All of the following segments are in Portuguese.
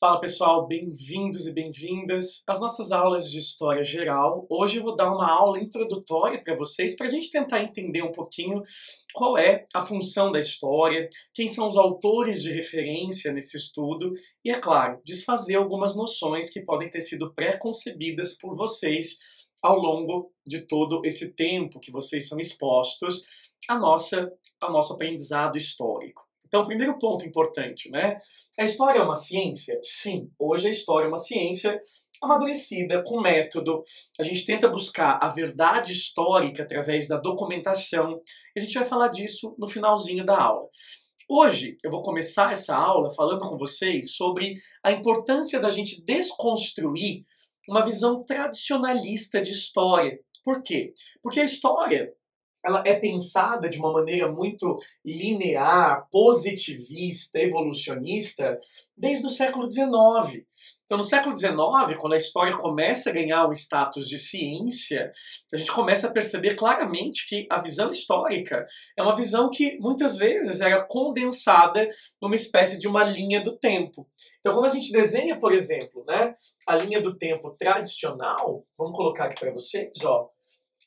Fala pessoal, bem-vindos e bem-vindas às nossas aulas de História Geral. Hoje eu vou dar uma aula introdutória para vocês, para a gente tentar entender um pouquinho qual é a função da história, quem são os autores de referência nesse estudo e, é claro, desfazer algumas noções que podem ter sido pré-concebidas por vocês ao longo de todo esse tempo que vocês são expostos ao nosso aprendizado histórico. Então, o primeiro ponto importante, né? A história é uma ciência? Sim, hoje a história é uma ciência amadurecida, com método. A gente tenta buscar a verdade histórica através da documentação. E a gente vai falar disso no finalzinho da aula. Hoje eu vou começar essa aula falando com vocês sobre a importância da gente desconstruir uma visão tradicionalista de história. Por quê? Porque a história ela é pensada de uma maneira muito linear, positivista, evolucionista, desde o século XIX. Então, no século XIX, quando a história começa a ganhar um status de ciência, a gente começa a perceber claramente que a visão histórica é uma visão que, muitas vezes, era condensada numa espécie de uma linha do tempo. Então, quando a gente desenha, por exemplo, né, a linha do tempo tradicional, vamos colocar aqui para vocês, ó,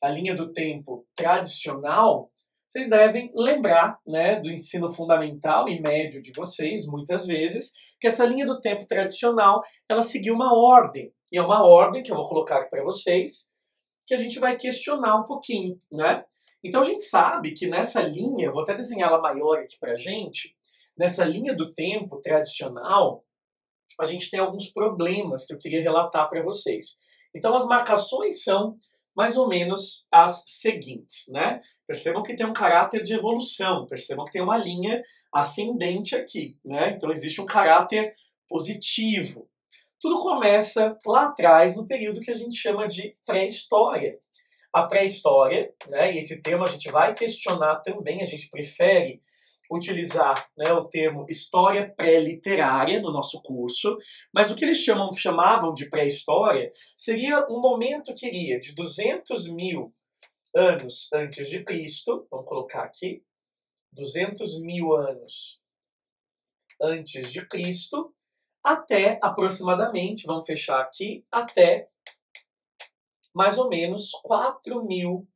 a linha do tempo tradicional, vocês devem lembrar, né, do ensino fundamental e médio de vocês, muitas vezes, que essa linha do tempo tradicional, ela seguiu uma ordem. E é uma ordem que eu vou colocar aqui para vocês, que a gente vai questionar um pouquinho, né? Então a gente sabe que nessa linha, vou até desenhar ela maior aqui para a gente, nessa linha do tempo tradicional, a gente tem alguns problemas que eu queria relatar para vocês. Então as marcações são mais ou menos as seguintes, né? Percebam que tem um caráter de evolução, percebam que tem uma linha ascendente aqui, né? Então existe um caráter positivo. Tudo começa lá atrás, no período que a gente chama de pré-história. A pré-história, né? E esse termo a gente vai questionar também, a gente prefere utilizar, né, o termo história pré-literária no nosso curso, mas o que eles chamavam de pré-história seria um momento que iria de 200 mil anos antes de Cristo, vamos colocar aqui, 200 mil anos antes de Cristo, até aproximadamente, vamos fechar aqui, até mais ou menos 4.000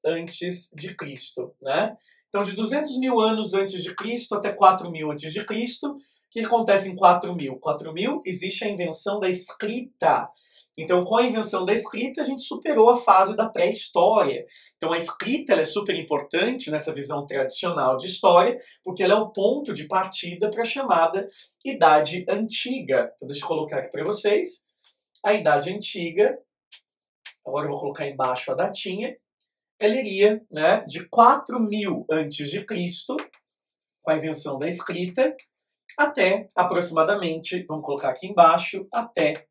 antes de Cristo, né? Então, de 200 mil anos antes de Cristo até 4.000 antes de Cristo, o que acontece em 4.000? 4.000 existe a invenção da escrita. Então, com a invenção da escrita, a gente superou a fase da pré-história. Então, a escrita ela é super importante nessa visão tradicional de história, porque ela é o ponto de partida para a chamada Idade Antiga. Então, deixa eu colocar aqui para vocês. A Idade Antiga, agora eu vou colocar embaixo a datinha, ela iria, né, de 4.000 antes de Cristo, com a invenção da escrita, até aproximadamente, vamos colocar aqui embaixo, até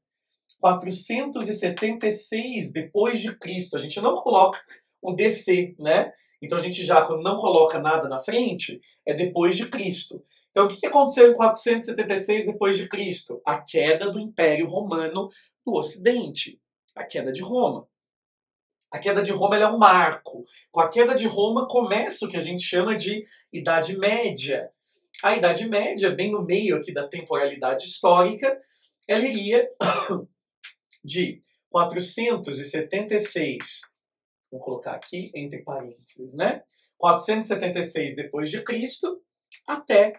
476 depois de Cristo. A gente não coloca o DC, né? Então a gente já, quando não coloca nada na frente, é depois de Cristo. Então o que aconteceu em 476 depois de Cristo? A queda do Império Romano no Ocidente, a queda de Roma. A queda de Roma é um marco. Com a queda de Roma começa o que a gente chama de Idade Média. A Idade Média, bem no meio aqui da temporalidade histórica, ela iria de 476, vou colocar aqui entre parênteses, né? 476 depois de Cristo até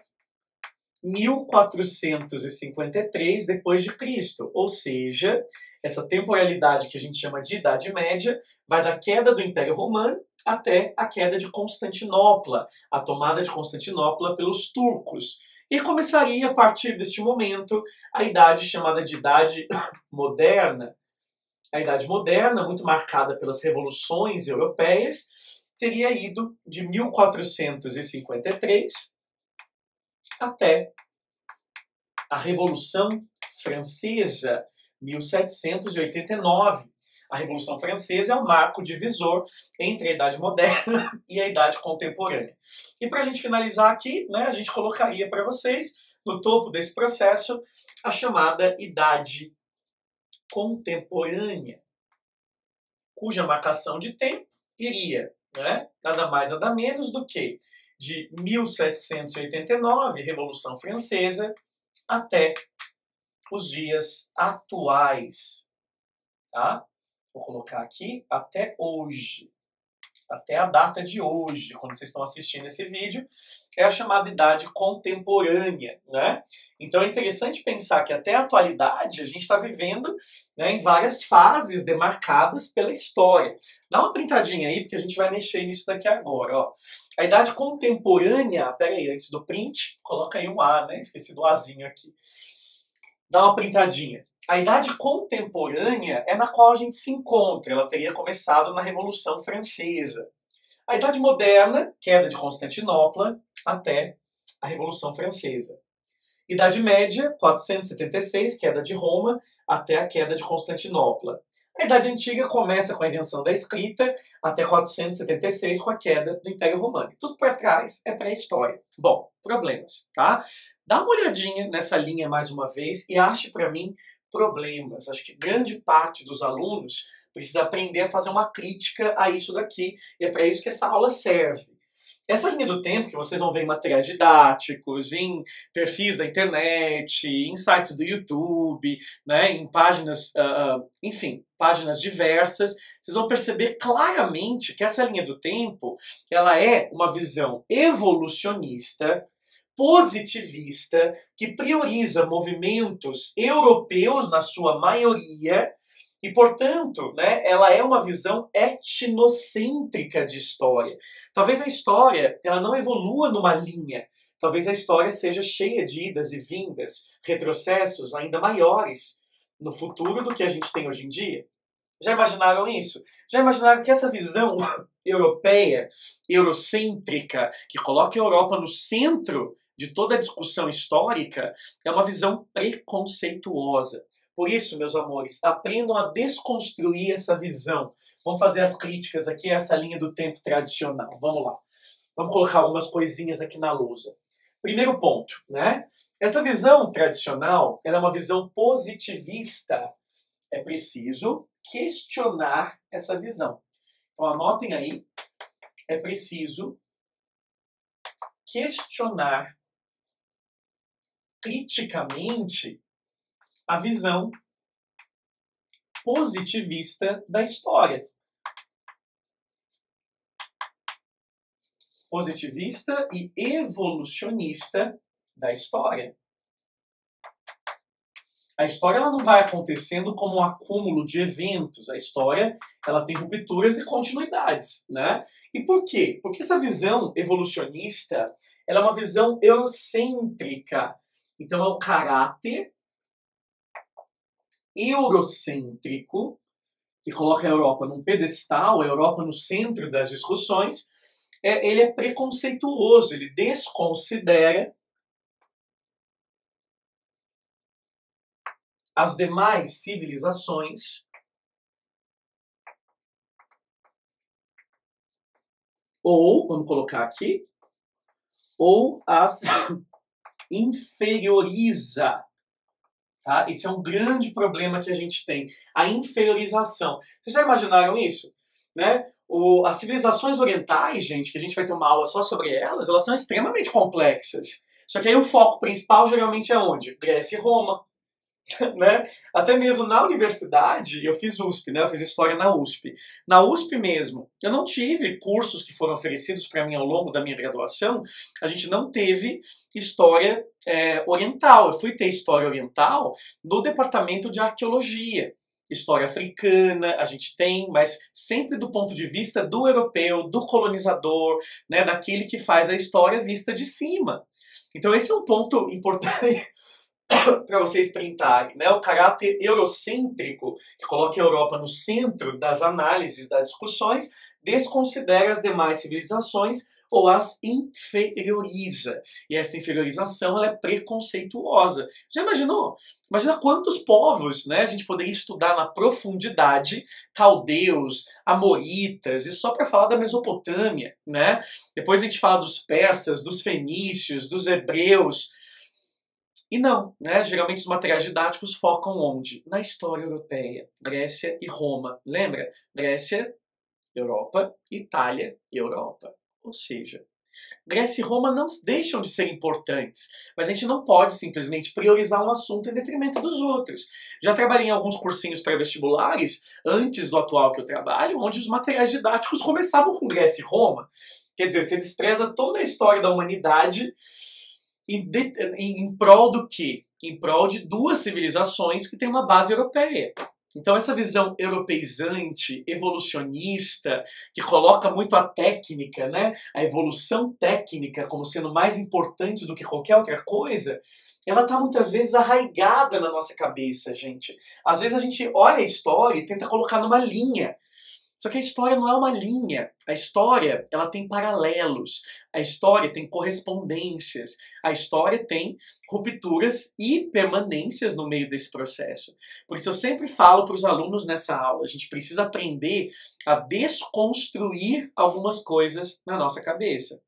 1453 depois de Cristo, ou seja, essa temporalidade que a gente chama de Idade Média vai da queda do Império Romano até a queda de Constantinopla, a tomada de Constantinopla pelos turcos. E começaria a partir deste momento a idade chamada de Idade Moderna. A Idade Moderna, muito marcada pelas revoluções europeias, teria ido de 1453 até a Revolução Francesa, 1789. A Revolução Francesa é o marco divisor entre a Idade Moderna e a Idade Contemporânea. E para a gente finalizar aqui, né, a gente colocaria para vocês, no topo desse processo, a chamada Idade Contemporânea, cuja marcação de tempo iria, né, nada mais nada menos do que de 1789, Revolução Francesa, até os dias atuais, tá? Vou colocar aqui até hoje, até a data de hoje, quando vocês estão assistindo esse vídeo, é a chamada idade contemporânea, né? Então é interessante pensar que até a atualidade a gente está vivendo, né, em várias fases demarcadas pela história. Dá uma printadinha aí, porque a gente vai mexer nisso daqui agora, ó. A idade contemporânea, peraí, antes do print, coloca aí um A, né? Esqueci do Azinho aqui. Dá uma printadinha. A idade contemporânea é na qual a gente se encontra. Ela teria começado na Revolução Francesa. A Idade Moderna, queda de Constantinopla, até a Revolução Francesa. Idade Média, 476, queda de Roma, até a queda de Constantinopla. A Idade Antiga começa com a invenção da escrita, até 476, com a queda do Império Romano. Tudo para trás é pré-história. Bom, problemas, tá? Dá uma olhadinha nessa linha mais uma vez e ache para mim problemas. Acho que grande parte dos alunos precisa aprender a fazer uma crítica a isso daqui, e é para isso que essa aula serve. Essa linha do tempo que vocês vão ver em materiais didáticos, em perfis da internet, em sites do YouTube, né, em páginas, enfim, páginas diversas, vocês vão perceber claramente que essa linha do tempo, ela é uma visão evolucionista, positivista, que prioriza movimentos europeus na sua maioria e, portanto, né, ela é uma visão etnocêntrica de história. Talvez a história ela não evolua numa linha. Talvez a história seja cheia de idas e vindas, retrocessos ainda maiores no futuro do que a gente tem hoje em dia. Já imaginaram isso? Já imaginaram que essa visão europeia, eurocêntrica, que coloca a Europa no centro de toda a discussão histórica, é uma visão preconceituosa. Por isso, meus amores, aprendam a desconstruir essa visão. Vamos fazer as críticas aqui a essa linha do tempo tradicional. Vamos lá. Vamos colocar algumas coisinhas aqui na lousa. Primeiro ponto, né? Essa visão tradicional, ela é uma visão positivista. É preciso questionar essa visão. Então anotem aí, é preciso questionar criticamente a visão positivista da história. Positivista e evolucionista da história. A história ela não vai acontecendo como um acúmulo de eventos. A história ela tem rupturas e continuidades, né? E por quê? Porque essa visão evolucionista ela é uma visão eurocêntrica. Então é o caráter eurocêntrico que coloca a Europa num pedestal, a Europa no centro das discussões. Ele é preconceituoso, ele desconsidera as demais civilizações ou, vamos colocar aqui, ou as inferioriza. Tá? Esse é um grande problema que a gente tem, a inferiorização. Vocês já imaginaram isso? Né? As civilizações orientais, gente, que a gente vai ter uma aula só sobre elas, elas são extremamente complexas. Só que aí o foco principal geralmente é onde? Grécia e Roma. Né? Até mesmo na universidade, eu fiz USP, né? Eu fiz História na USP. Na USP mesmo, eu não tive cursos que foram oferecidos para mim ao longo da minha graduação, a gente não teve História Oriental. Eu fui ter História Oriental no departamento de Arqueologia. História africana, a gente tem, mas sempre do ponto de vista do europeu, do colonizador, né? Daquele que faz a história vista de cima. Então esse é um ponto importante para vocês printarem, né? O caráter eurocêntrico, que coloca a Europa no centro das análises, das discussões, desconsidera as demais civilizações ou as inferioriza. E essa inferiorização ela é preconceituosa. Já imaginou? Imagina quantos povos, né, a gente poderia estudar na profundidade, caldeus, amoritas, e só para falar da Mesopotâmia, né? Depois a gente fala dos persas, dos fenícios, dos hebreus. E não, né? Geralmente os materiais didáticos focam onde? Na história europeia, Grécia e Roma. Lembra? Grécia, Europa, Itália e Europa. Ou seja, Grécia e Roma não deixam de ser importantes, mas a gente não pode simplesmente priorizar um assunto em detrimento dos outros. Já trabalhei em alguns cursinhos pré-vestibulares, antes do atual que eu trabalho, onde os materiais didáticos começavam com Grécia e Roma. Quer dizer, você despreza toda a história da humanidade em prol do quê? Em prol de duas civilizações que têm uma base europeia. Então essa visão europeizante, evolucionista, que coloca muito a técnica, né, a evolução técnica como sendo mais importante do que qualquer outra coisa, ela está muitas vezes arraigada na nossa cabeça, gente. Às vezes a gente olha a história e tenta colocar numa linha. Só que a história não é uma linha. A história, ela tem paralelos. A história tem correspondências. A história tem rupturas e permanências no meio desse processo. Por isso eu sempre falo para os alunos nessa aula, a gente precisa aprender a desconstruir algumas coisas na nossa cabeça.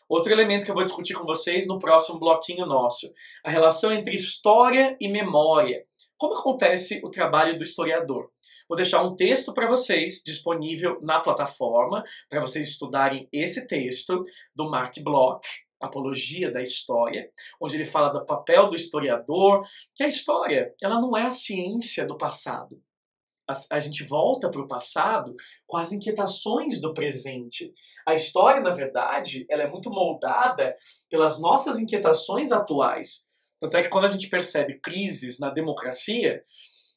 Outro elemento que eu vou discutir com vocês no próximo bloquinho nosso, a relação entre história e memória. Como acontece o trabalho do historiador? Vou deixar um texto para vocês disponível na plataforma, para vocês estudarem esse texto do Mark Bloch, Apologia da História, onde ele fala do papel do historiador, que a história ela não é a ciência do passado. A gente volta para o passado com as inquietações do presente. A história, na verdade, ela é muito moldada pelas nossas inquietações atuais. Tanto é que quando a gente percebe crises na democracia,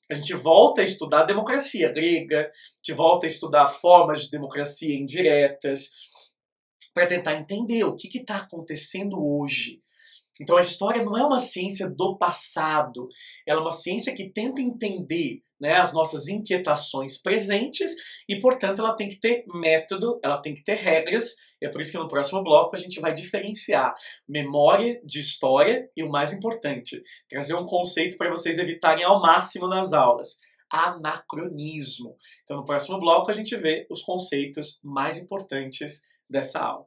a gente volta a estudar a democracia grega, a gente volta a estudar formas de democracia indiretas, para tentar entender o que está acontecendo hoje. Então a história não é uma ciência do passado, ela é uma ciência que tenta entender, né, as nossas inquietações presentes e, portanto, ela tem que ter método, ela tem que ter regras, e é por isso que no próximo bloco a gente vai diferenciar memória de história e, o mais importante, trazer um conceito para vocês evitarem ao máximo nas aulas: anacronismo. Então no próximo bloco a gente vê os conceitos mais importantes dessa aula.